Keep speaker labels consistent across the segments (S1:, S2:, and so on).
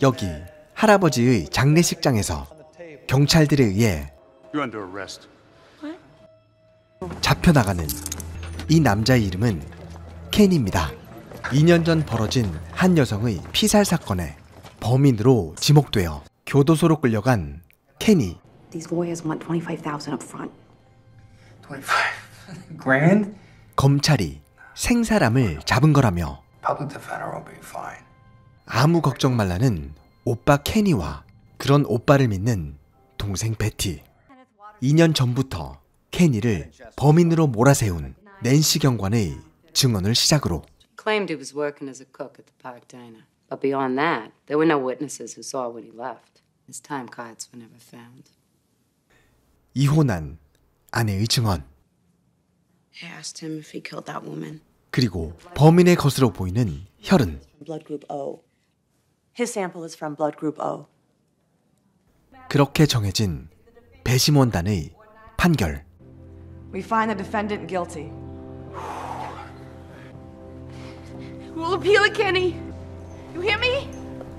S1: 여기 할아버지의 장례식장에서 경찰들에 의해 잡혀나가는 이 남자의 이름은 켄입니다. 2년 전 벌어진 한 여성의 피살 사건의 범인으로 지목되어 교도소로 끌려간 켄이
S2: These lawyers want $25,000 up front.
S3: 25,000?
S1: 검찰이 생사람을 잡은 거라며
S3: Public defender will be fine.
S1: 아무 걱정 말라는 오빠 케니와 그런 오빠를 믿는 동생 베티. 2년 전부터 케니를 범인으로 몰아세운 낸시 경관의 증언을 시작으로
S4: Claimed he was working as a cook at the Park Diner. But beyond that, there were no witnesses who saw when he left. His time cards were never found.
S1: 이혼한 아내의 증언.
S4: I asked him if he killed that woman.
S1: 그리고 범인의 것으로 보이는 혈흔.
S5: Blood group O. His sample is from blood group O.
S1: 그렇게 정해진 배심원단의 판결.
S6: We find the defendant guilty. We'll appeal it, Kenny. You hear me?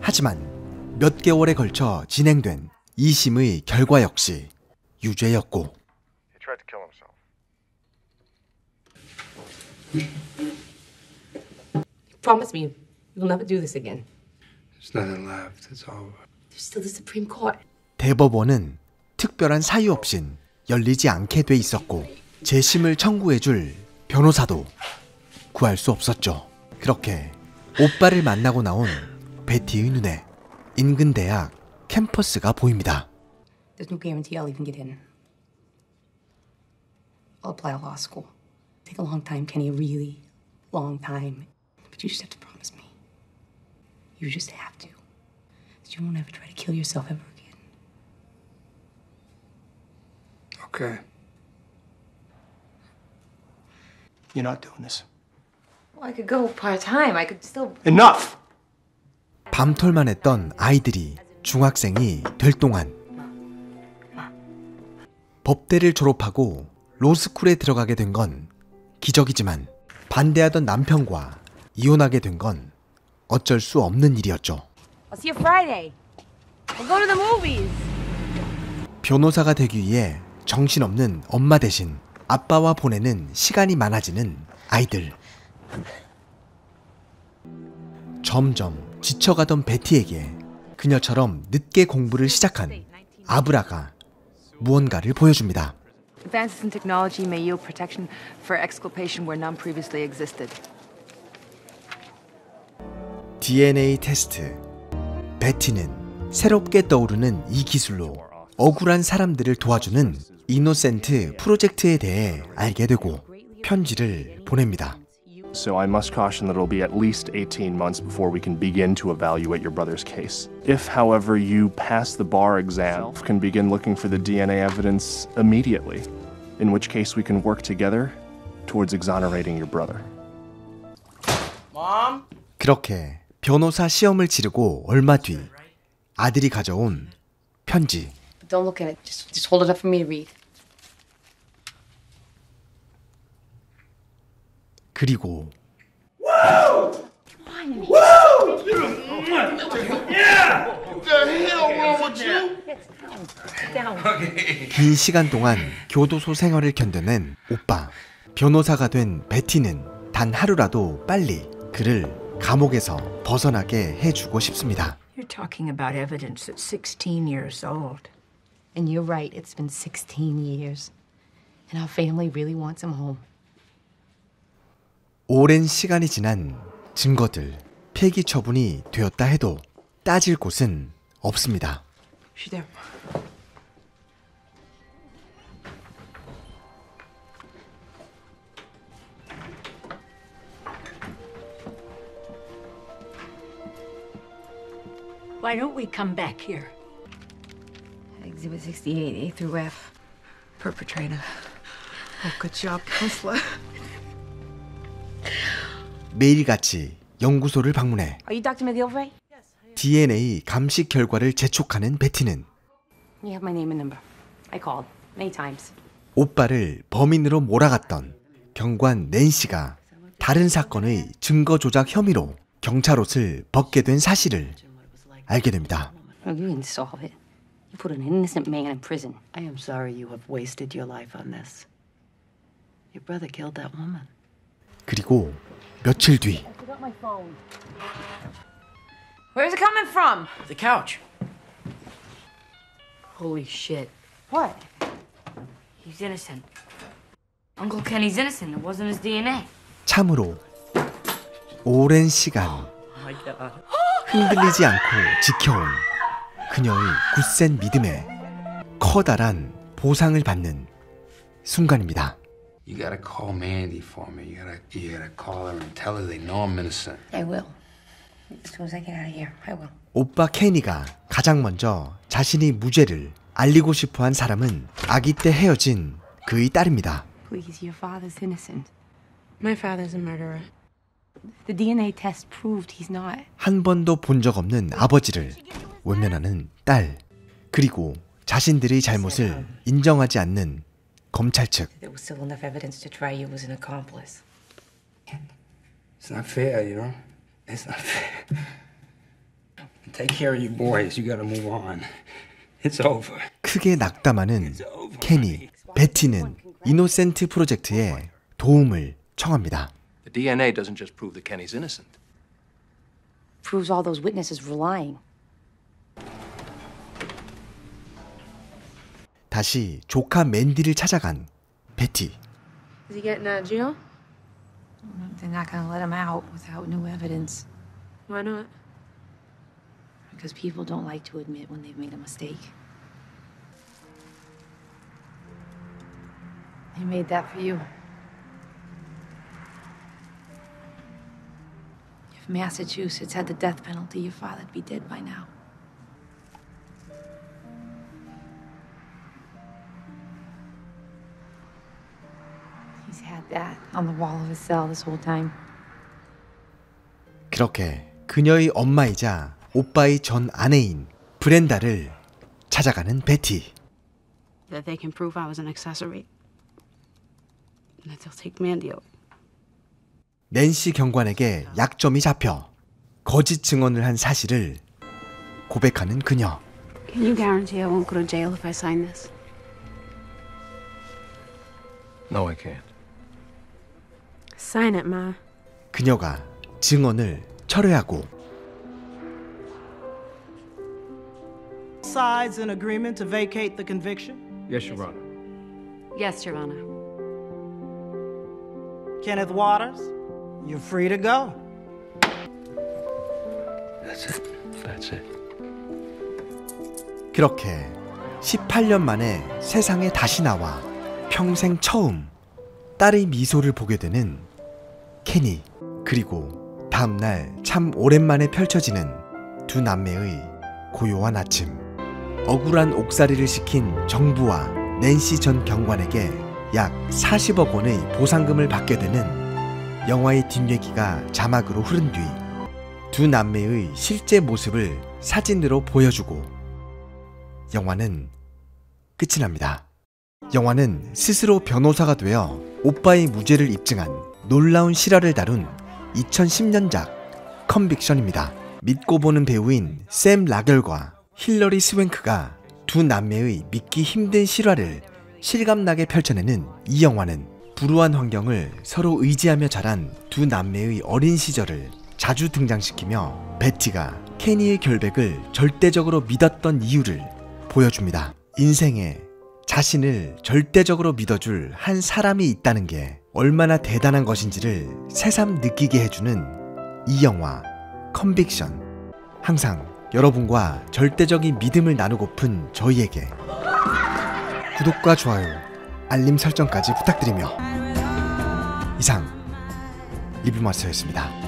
S1: 하지만 몇 개월에 걸쳐 진행된 2심의 결과 역시 유죄였고
S7: He tried to kill himself.
S4: Promise me you'll never do this again.
S3: There's nothing left. It's over.
S4: There's still the Supreme Court.
S1: 대법원은 특별한 사유 없인 열리지 않게 돼 있었고 재심을 청구해줄 변호사도 구할 수 없었죠. 그렇게 오빠를 만나고 나온 베티의 눈에 인근 대학 캠퍼스가 보입니다.
S4: There's no guarantee I'll even get in. I'll apply to law school. Take a long time, Kenny, a really long time. But you just have to promise me. You just have to. That you won't ever try to kill yourself ever again.
S3: Okay. You're not doing this.
S4: Well, I could go part-time. I could still...
S3: Enough!
S1: 밤톨만 했던 아이들이 중학생이 될 동안 법대를 졸업하고 로스쿨에 들어가게 된 건 기적이지만 반대하던 남편과 이혼하게 된 건 어쩔 수 없는 일이었죠.
S6: I'll see you Friday. We'll go to the movies.
S1: 변호사가 되기 위해 정신없는 엄마 대신 아빠와 보내는 시간이 많아지는 아이들. 점점 지쳐가던 베티에게 그녀처럼 늦게 공부를 시작한 아브라가 무언가를 보여줍니다.
S6: Advances in technology may yield protection for exculpation where none previously existed.
S1: DNA 테스트. 베티는 새롭게 떠오르는 이 기술로 억울한 사람들을 도와주는 이노센트 프로젝트에 대해 알게 되고 편지를 보냅니다.
S7: So I must caution that it'll be at least 18 months before we can begin to evaluate your brother's case. If, however, you pass the bar exam, we can begin looking for the DNA evidence immediately, in which case we can work together towards exonerating your brother.
S5: Mom?
S1: 그렇게 변호사 시험을 치르고 얼마 뒤 아들이 가져온 편지.
S4: Don't look at it. Just hold it up for me to read.
S1: 그리고 긴 시간 동안 교도소 생활을 견뎌낸 오빠. 변호사가 된 베티는 단 하루라도 빨리 그를 감옥에서 벗어나게 해주고 싶습니다.
S8: You're talking about evidence that's 16 years old.
S4: And you're right. It's been 16 years. And our family really wants him home.
S1: 오랜 시간이 지난 증거들, 폐기 처분이 되었다 해도 따질 곳은 없습니다.
S6: She's there.
S8: Why don't we come back here?
S4: Exhibit 68, A through F.
S6: Perpetrator. Oh, good job, counselor.
S1: 매일같이 연구소를 방문해
S6: Are you Dr. McGilvray?
S1: DNA 감식 결과를 재촉하는 베티는
S4: You have my name and number. I called many times.
S1: 오빠를 범인으로 몰아갔던 경관 낸시가 다른 사건의 증거 조작 혐의로 경찰 옷을 벗게 된 사실을 알게 됩니다.
S4: You can solve it. You put an innocent man in prison.
S5: I am sorry you have wasted your life on this. Your brother killed that woman.
S1: 그리고 며칠 뒤
S6: Where's it coming from?
S9: The couch.
S6: Holy shit.
S4: What?
S6: He's innocent. Uncle Kenny's innocent. It wasn't his DNA.
S1: 참으로 오랜 시간 흔들리지 않고 지켜온 그녀의 굳센 믿음에 커다란 보상을 받는 순간입니다.
S3: You gotta call Mandy for me. You gotta call her and tell her they know I'm innocent.
S4: I will. As soon as I get out of here, I will.
S1: 오빠 케니가 가장 먼저 자신이 무죄를 알리고 싶어한 사람은 아기 때 헤어진 그의 딸입니다.
S4: Please, your father's innocent.
S2: My father's a murderer.
S4: The DNA test proved he's not.
S1: 한 번도 본 적 없는 아버지를 외면하는 딸, 그리고 자신들의 잘못을 인정하지 않는 검찰 측.
S4: There was still enough evidence to try you as an accomplice.
S3: It's not fair, you know? It's not fair. Take care of your boys. You gotta move on. It's over.
S1: 크게 낙담하는 케니, 베티는 이노센트 프로젝트에 도움을 청합니다.
S9: The DNA doesn't just prove that Kenny's innocent.
S4: Proves all those witnesses were lying.
S1: 다시 조카 맨디를 찾아간 베티.
S2: Is he getting out of jail?
S4: They're not going to let him out without new evidence.
S2: Why not?
S4: Because people don't like to admit when they've made a mistake. He made that for you. If Massachusetts had the death penalty, your father'd be dead by now. He's had that on the wall of his cell this whole time.
S1: 그렇게 그녀의 엄마이자 오빠의 전 아내인 브렌다를 찾아가는 베티.
S2: That they can prove I was an accessory. And that they'll take Mandy out.
S1: 낸시 경관에게 약점이 잡혀 거짓 증언을 한 사실을 고백하는 그녀.
S2: Can you guarantee I won't go to jail if I sign this?
S9: No, I can't.
S2: Sign it, Ma.
S1: 그녀가 증언을 철회하고
S10: Sides in agreement to vacate the conviction?
S9: Yes, Your Honor.
S6: Yes, Your Honor.
S10: Kenneth Waters, you're free to go.
S3: That's it. That's it.
S1: 그렇게 18년 만에 세상에 다시 나와 평생 처음 딸의 미소를 보게 되는 케니. 그리고 다음날 참 오랜만에 펼쳐지는 두 남매의 고요한 아침. 억울한 옥살이를 시킨 정부와 낸시 전 경관에게 약 40억 원의 보상금을 받게 되는 영화의 뒷얘기가 자막으로 흐른 뒤 두 남매의 실제 모습을 사진으로 보여주고 영화는 끝이 납니다. 영화는 스스로 변호사가 되어 오빠의 무죄를 입증한 놀라운 실화를 다룬 2010년작 컨빅션입니다. 믿고 보는 배우인 샘 라겔과 힐러리 스웬크가 두 남매의 믿기 힘든 실화를 실감나게 펼쳐내는 이 영화는 불우한 환경을 서로 의지하며 자란 두 남매의 어린 시절을 자주 등장시키며 베티가 케니의 결백을 절대적으로 믿었던 이유를 보여줍니다. 인생에 자신을 절대적으로 믿어줄 한 사람이 있다는 게 얼마나 대단한 것인지를 새삼 느끼게 해주는 이 영화 컨빅션. 항상 여러분과 절대적인 믿음을 나누고픈 저희에게 구독과 좋아요, 알림 설정까지 부탁드리며 이상 리뷰마스터였습니다.